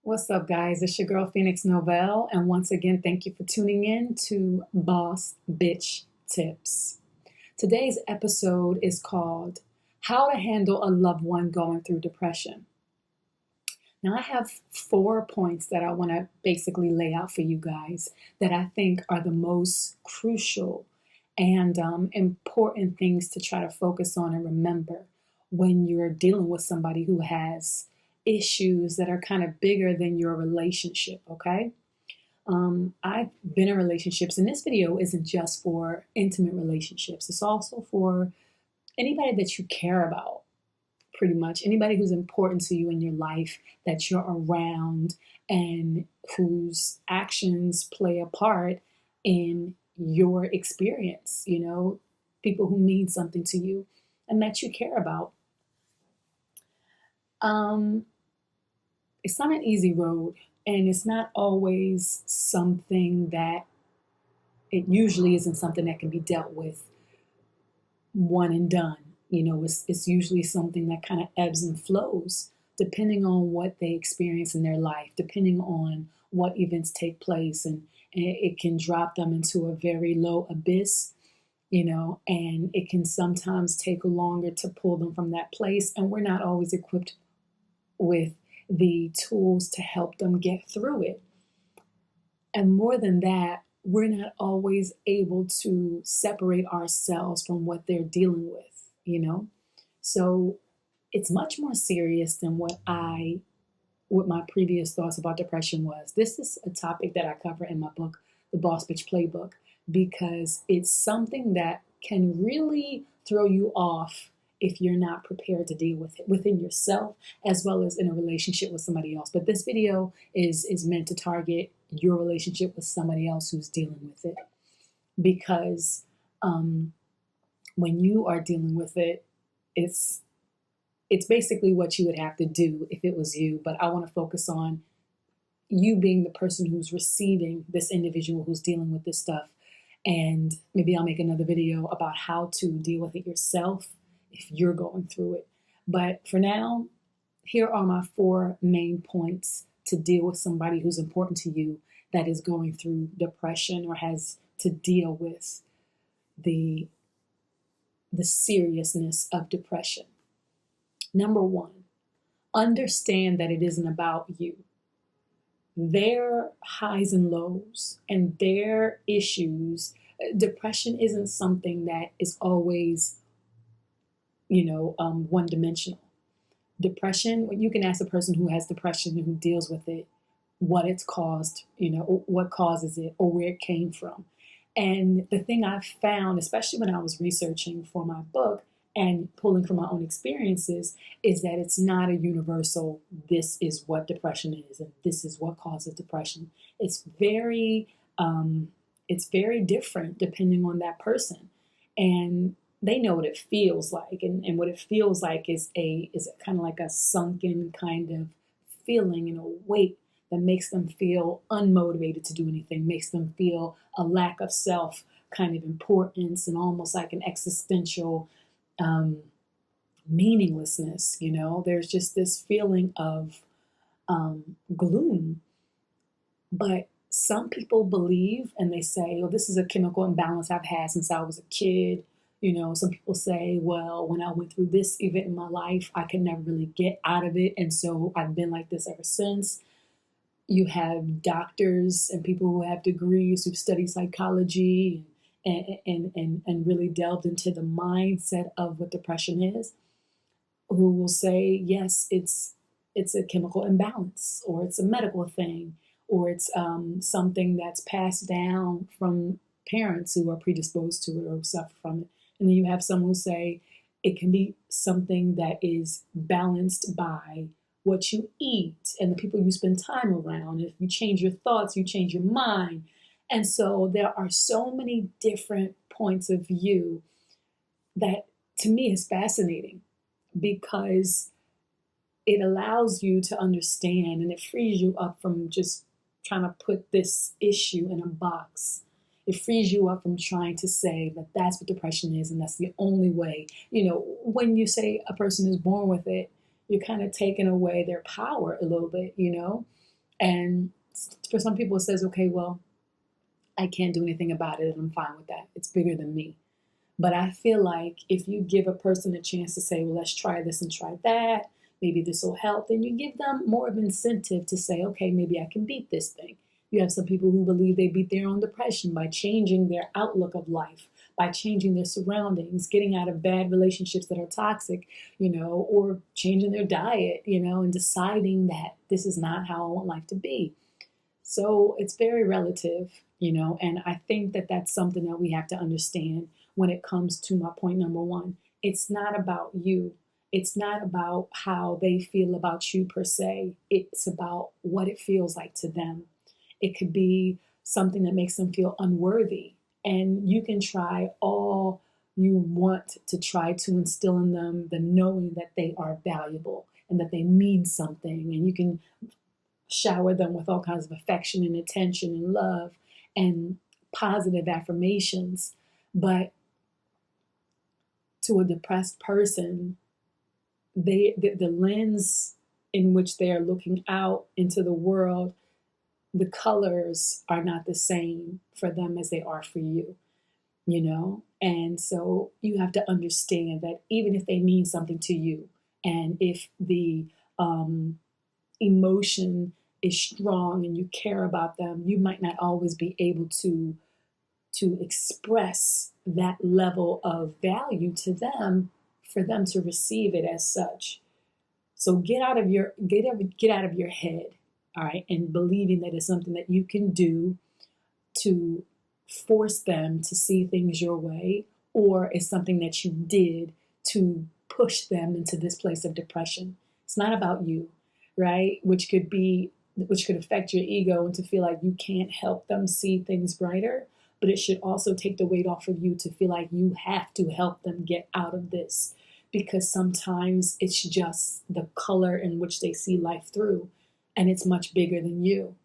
What's up, guys? It's your girl Phoenix Novell, and once again, thank you for tuning in to Boss Bitch Tips. Today's episode is called How to Handle a Loved One Going Through Depression. Now, I have 4 points that I want to basically lay out for you guys that I think are the most crucial and important things to try to focus on and remember when you're dealing with somebody who has issues that are kind of bigger than your relationship, okay? I've been in relationships, and this video isn't just for intimate relationships. It's also for anybody that you care about, pretty much. Anybody who's important to you in your life, that you're around, and whose actions play a part in your experience, people who mean something to you and that you care about. It's not an easy road, and it's not always something that it usually isn't something that can be dealt with one and done. It's usually something that kind of ebbs and flows depending on what they experience in their life, depending on what events take place, and it can drop them into a very low abyss, and it can sometimes take longer to pull them from that place, and we're not always equipped with the tools to help them get through it. And more than that, we're not always able to separate ourselves from what they're dealing with. So it's much more serious than what my previous thoughts about depression was. This is a topic that I cover in my book, The Boss Bitch Playbook, because it's something that can really throw you off if you're not prepared to deal with it within yourself as well as in a relationship with somebody else. But this video is meant to target your relationship with somebody else who's dealing with it, because when you are dealing with it, it's basically what you would have to do if it was you. But I want to focus on you being the person who's receiving this individual who's dealing with this stuff. And maybe I'll make another video about how to deal with it yourself if you're going through it. But for now, here are my 4 main points to deal with somebody who's important to you that is going through depression or has to deal with the seriousness of depression. Number 1, understand that it isn't about you. Their highs and lows and their issues, depression isn't something that is always one-dimensional. Depression, you can ask a person who has depression and who deals with it what it's caused, what causes it or where it came from. And the thing I've found, especially when I was researching for my book and pulling from my own experiences, is that it's not a universal, this is what depression is and this is what causes depression. It's very different depending on that person. And they know what it feels like, and what it feels like is kind of like a sunken kind of feeling and a weight that makes them feel unmotivated to do anything, makes them feel a lack of self kind of importance and almost like an existential meaninglessness. There's just this feeling of gloom. But some people believe, and they say, oh, this is a chemical imbalance I've had since I was a kid. Some people say, well, when I went through this event in my life, I could never really get out of it, and so I've been like this ever since. You have doctors and people who have degrees who've studied psychology and really delved into the mindset of what depression is, who will say, yes, it's a chemical imbalance, or it's a medical thing, or it's something that's passed down from parents who are predisposed to it or suffer from it. And then you have some who say it can be something that is balanced by what you eat and the people you spend time around. If you change your thoughts, you change your mind. And so there are so many different points of view that to me is fascinating, because it allows you to understand and it frees you up from just trying to put this issue in a box. It frees you up from trying to say that that's what depression is and that's the only way. When you say a person is born with it, you're kind of taking away their power a little bit, And for some people, it says, okay, well, I can't do anything about it, and I'm fine with that. It's bigger than me. But I feel like if you give a person a chance to say, well, let's try this and try that, maybe this will help, then you give them more of an incentive to say, okay, maybe I can beat this thing. You have some people who believe they beat their own depression by changing their outlook of life, by changing their surroundings, getting out of bad relationships that are toxic, or changing their diet, and deciding that this is not how I want life to be. So it's very relative, and I think that that's something that we have to understand when it comes to my point number one. It's not about you. It's not about how they feel about you per se. It's about what it feels like to them. It could be something that makes them feel unworthy. And you can try all you want to try to instill in them the knowing that they are valuable and that they mean something. And you can shower them with all kinds of affection and attention and love and positive affirmations. But to a depressed person, the lens in which they are looking out into the world, the colors are not the same for them as they are for you, And so you have to understand that even if they mean something to you, and if the emotion is strong and you care about them, you might not always be able to express that level of value to them for them to receive it as such. So get out of your head, all right, and believing that it's something that you can do to force them to see things your way, or it's something that you did to push them into this place of depression. It's not about you, right? Which could affect your ego and to feel like you can't help them see things brighter. But it should also take the weight off of you to feel like you have to help them get out of this, because sometimes it's just the color in which they see life through, and it's much bigger than you.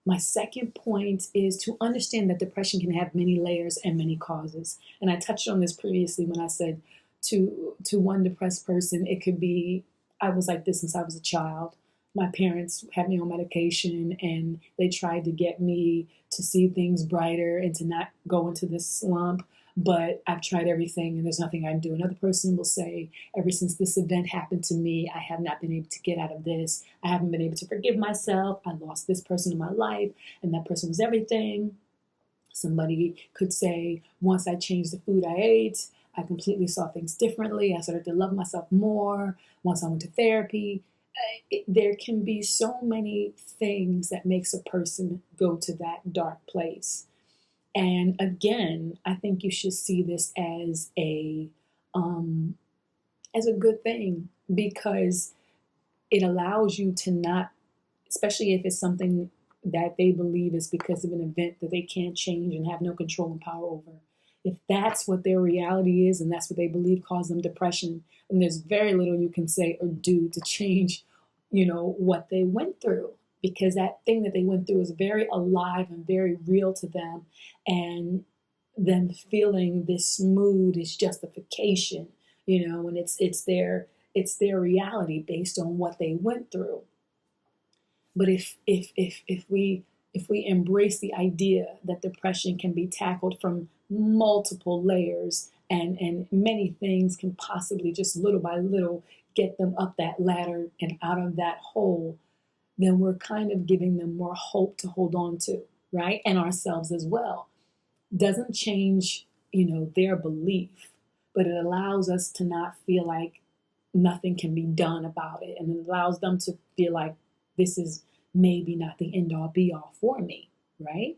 My second point is to understand that depression can have many layers and many causes. And I touched on this previously when I said to one depressed person, it could be, I was like this since I was a child. My parents had me on medication and they tried to get me to see things brighter and to not go into this slump. But I've tried everything and there's nothing I can do. Another person will say, ever since this event happened to me, I have not been able to get out of this. I haven't been able to forgive myself. I lost this person in my life and that person was everything. Somebody could say, once I changed the food I ate, I completely saw things differently. I started to love myself more. Once I went to therapy, there can be so many things that makes a person go to that dark place. And again, I think you should see this as a good thing, because it allows you to not, especially if it's something that they believe is because of an event that they can't change and have no control and power over. If that's what their reality is and that's what they believe caused them depression, then there's very little you can say or do to change, what they went through. Because that thing that they went through is very alive and very real to them. And them feeling this mood is justification, and it's their reality based on what they went through. But if we embrace the idea that depression can be tackled from multiple layers, and many things can possibly just little by little get them up that ladder and out of that hole, then we're kind of giving them more hope to hold on to, right? And ourselves as well. Doesn't change, their belief, but it allows us to not feel like nothing can be done about it. And it allows them to feel like this is maybe not the end all be all for me, right?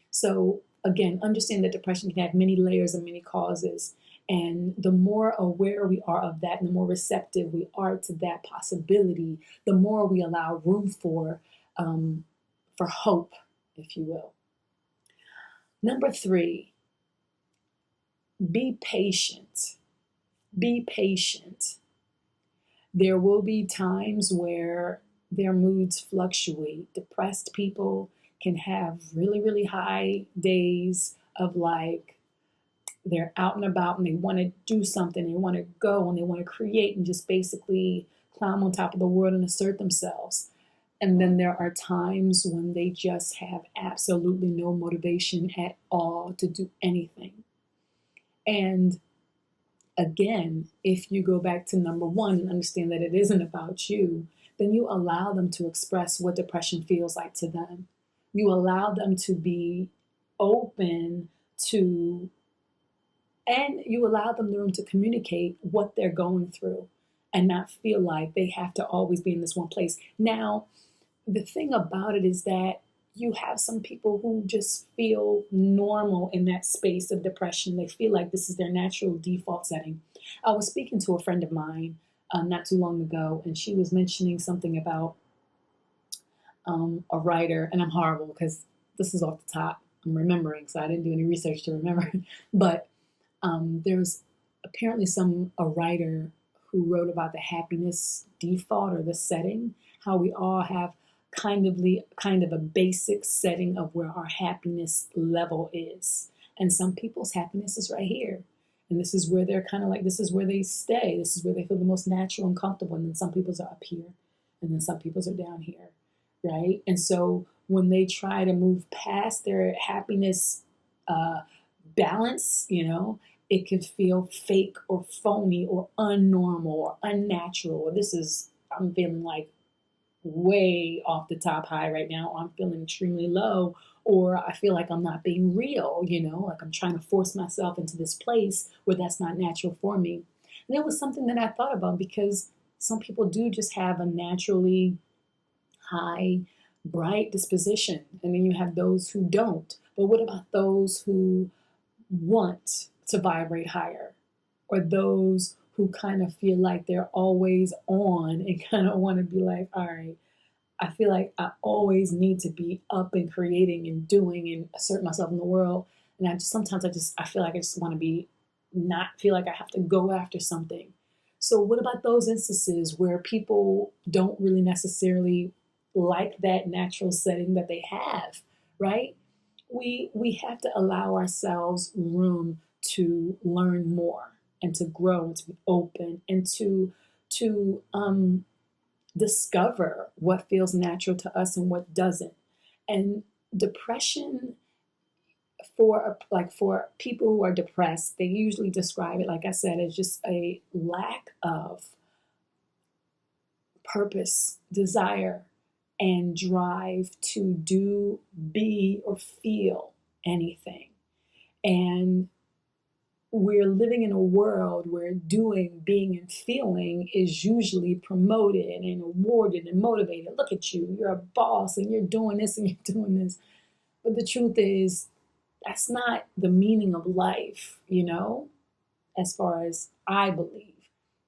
So again, understand that depression can have many layers and many causes. And the more aware we are of that, and the more receptive we are to that possibility, the more we allow room for hope, if you will. Number 3, be patient. Be patient. There will be times where their moods fluctuate. Depressed people can have really, really high days of like, they're out and about and they want to do something, they want to go and they want to create and just basically climb on top of the world and assert themselves. And then there are times when they just have absolutely no motivation at all to do anything. And again, if you go back to number one and understand that it isn't about you, then you allow them to express what depression feels like to them. You allow them to be open to, and you allow them the room to communicate what they're going through and not feel like they have to always be in this one place. Now, the thing about it is that you have some people who just feel normal in that space of depression. They feel like this is their natural default setting. I was speaking to a friend of mine not too long ago, and she was mentioning something about a writer, and I'm horrible because this is off the top. I'm remembering, so I didn't do any research to remember. But there's apparently a writer who wrote about the happiness default or the setting, how we all have kind of a basic setting of where our happiness level is. And some people's happiness is right here. And this is where they're kind of like, this is where they stay. This is where they feel the most natural and comfortable. And then some people's are up here. And then some people's are down here. Right? And so when they try to move past their happiness balance, it can feel fake or phony or unnormal or unnatural. Or I'm feeling like way off the top high right now, or I'm feeling extremely low, or I feel like I'm not being real, like I'm trying to force myself into this place where that's not natural for me. And it was something that I thought about because some people do just have a naturally high, bright disposition, and then you have those who don't. But what about those who want to vibrate higher, or those who kind of feel like they're always on and kind of want to be like, all right, I feel like I always need to be up and creating and doing and assert myself in the world. And sometimes I feel like I just want to not feel like I have to go after something. So what about those instances where people don't really necessarily like that natural setting that they have, right? We have to allow ourselves room to learn more and to grow and to be open and to discover what feels natural to us and what doesn't. And depression, for people who are depressed, they usually describe it, like I said, as just a lack of purpose, desire, and drive to do, be, or feel anything. And we're living in a world where doing, being, and feeling is usually promoted and awarded and motivated. Look at you, you're a boss and you're doing this and you're doing this. But the truth is, that's not the meaning of life, as far as I believe.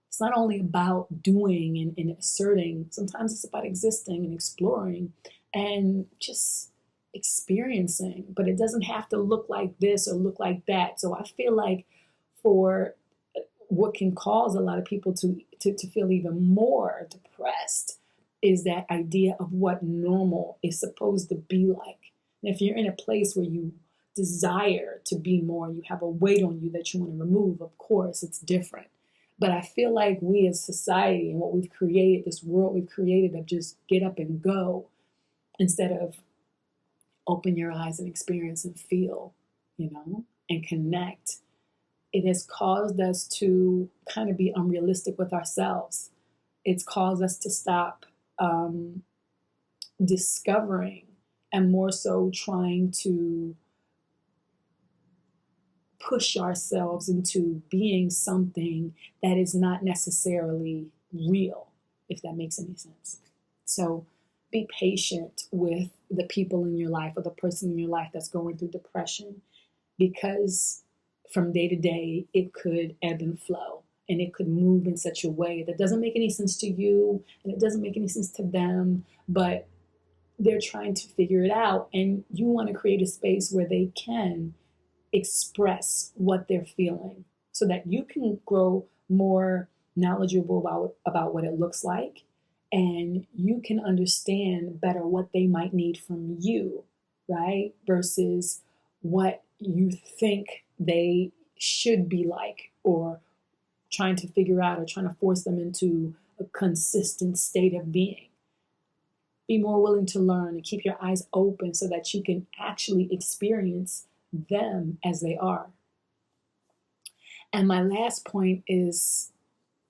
It's not only about doing and asserting. Sometimes it's about existing and exploring and just experiencing. But it doesn't have to look like this or look like that. So I feel like for what can cause a lot of people to feel even more depressed is that idea of what normal is supposed to be like. And if you're in a place where you desire to be more, you have a weight on you that you want to remove, of course, it's different. But I feel like we as society and what we've created, this world we've created of just get up and go, instead of open your eyes and experience and feel, and connect, it has caused us to kind of be unrealistic with ourselves. It's caused us to stop discovering and more so trying to push ourselves into being something that is not necessarily real, if that makes any sense. So be patient with the people in your life or the person in your life that's going through depression, because from day to day, it could ebb and flow, and it could move in such a way that doesn't make any sense to you, and it doesn't make any sense to them, but they're trying to figure it out, and you want to create a space where they can express what they're feeling so that you can grow more knowledgeable about what it looks like, and you can understand better what they might need from you, right? Versus what you think they should be like, or trying to figure out or trying to force them into a consistent state of being. Be more willing to learn and keep your eyes open so that you can actually experience them as they are. And my last point is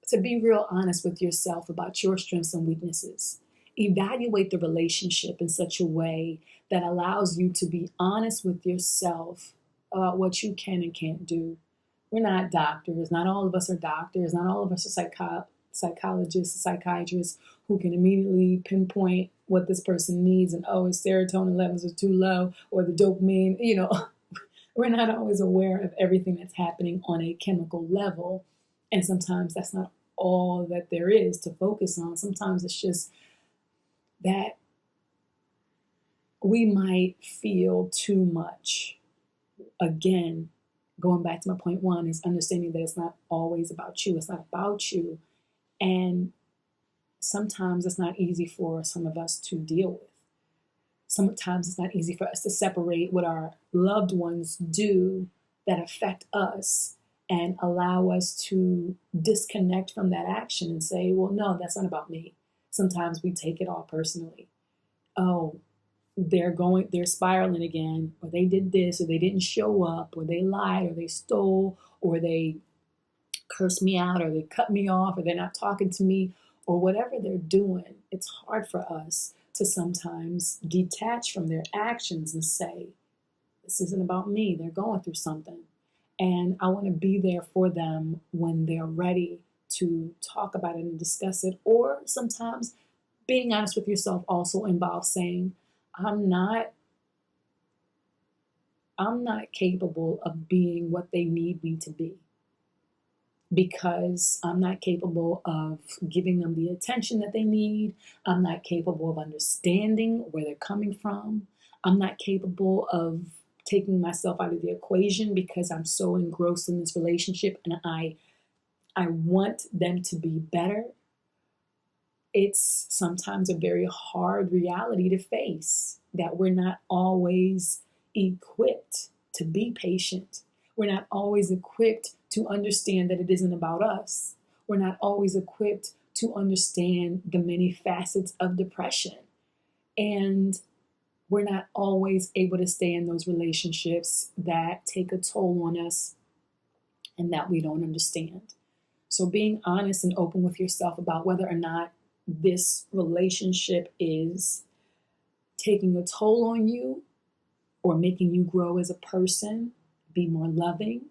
to be real honest with yourself about your strengths and weaknesses. Evaluate the relationship in such a way that allows you to be honest with yourself about what you can and can't do. We're not doctors. Not all of us are doctors. Not all of us are psychologists, psychiatrists who can immediately pinpoint what this person needs and, oh, his serotonin levels are too low or the dopamine, we're not always aware of everything that's happening on a chemical level. And sometimes that's not all that there is to focus on. Sometimes it's just that we might feel too much. Again, going back to my point one is understanding that it's not always about you. It's not about you. And sometimes it's not easy for some of us to deal with. Sometimes it's not easy for us to separate what our loved ones do that affect us and allow us to disconnect from that action and say, well, no, that's not about me. Sometimes we take it all personally. Oh, they're spiraling again, or they did this, or they didn't show up, or they lied, or they stole, or they cursed me out, or they cut me off, or they're not talking to me, or whatever they're doing. It's hard for us to sometimes detach from their actions and say, this isn't about me. They're going through something. And I want to be there for them when they're ready to talk about it and discuss it. Or sometimes being honest with yourself also involves saying, I'm not capable of being what they need me to be, because I'm not capable of giving them the attention that they need. I'm not capable of understanding where they're coming from. I'm not capable of taking myself out of the equation because I'm so engrossed in this relationship and I want them to be better. It's sometimes a very hard reality to face, that we're not always equipped to be patient. We're not always equipped to understand that it isn't about us. We're not always equipped to understand the many facets of depression. And we're not always able to stay in those relationships that take a toll on us and that we don't understand. So being honest and open with yourself about whether or not this relationship is taking a toll on you or making you grow as a person, be more loving,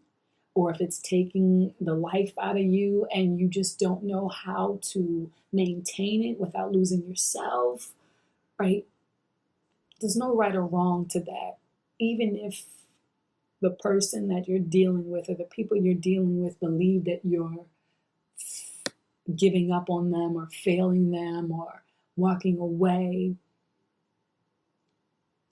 or if it's taking the life out of you and you just don't know how to maintain it without losing yourself, right? There's no right or wrong to that. Even if the person that you're dealing with or the people you're dealing with believe that you're giving up on them or failing them or walking away,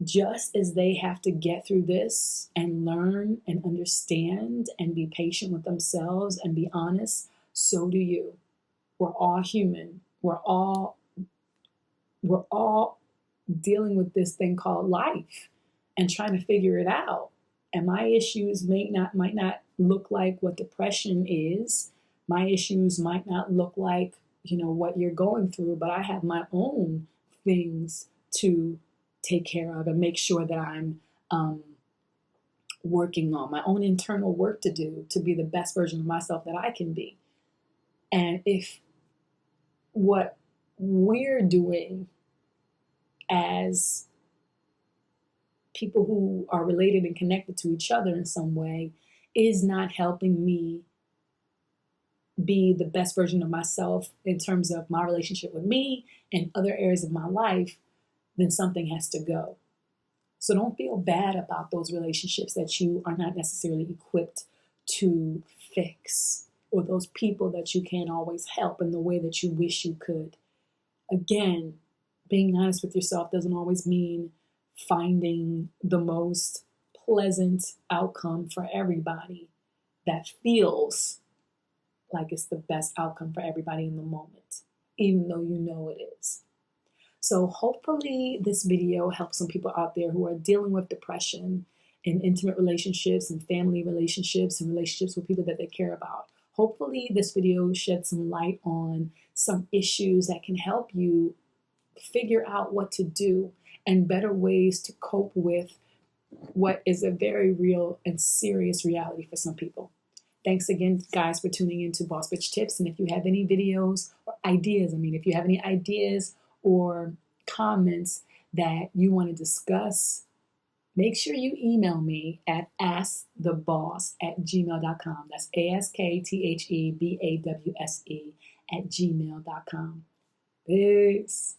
just as they have to get through this and learn and understand and be patient with themselves and be honest, so do you. We're all human. We're all dealing with this thing called life and trying to figure it out. And my issues might not look like what depression is. My issues might not look like, what you're going through, but I have my own things to take care of and make sure that I'm working on, my own internal work to do to be the best version of myself that I can be. And if what we're doing as people who are related and connected to each other in some way is not helping me be the best version of myself in terms of my relationship with me and other areas of my life, then something has to go. So don't feel bad about those relationships that you are not necessarily equipped to fix, or those people that you can't always help in the way that you wish you could. Again, being honest with yourself doesn't always mean finding the most pleasant outcome for everybody that feels like it's the best outcome for everybody in the moment, even though you know it is. So hopefully this video helps some people out there who are dealing with depression in intimate relationships and family relationships and relationships with people that they care about. Hopefully this video sheds some light on some issues that can help you figure out what to do and better ways to cope with what is a very real and serious reality for some people. Thanks again, guys, for tuning into Boss Bitch Tips. And if you have any videos or ideas, if you have any ideas or comments that you want to discuss, make sure you email me at askthebaws@gmail.com. That's ASKTHEBAWSE @gmail.com. Peace.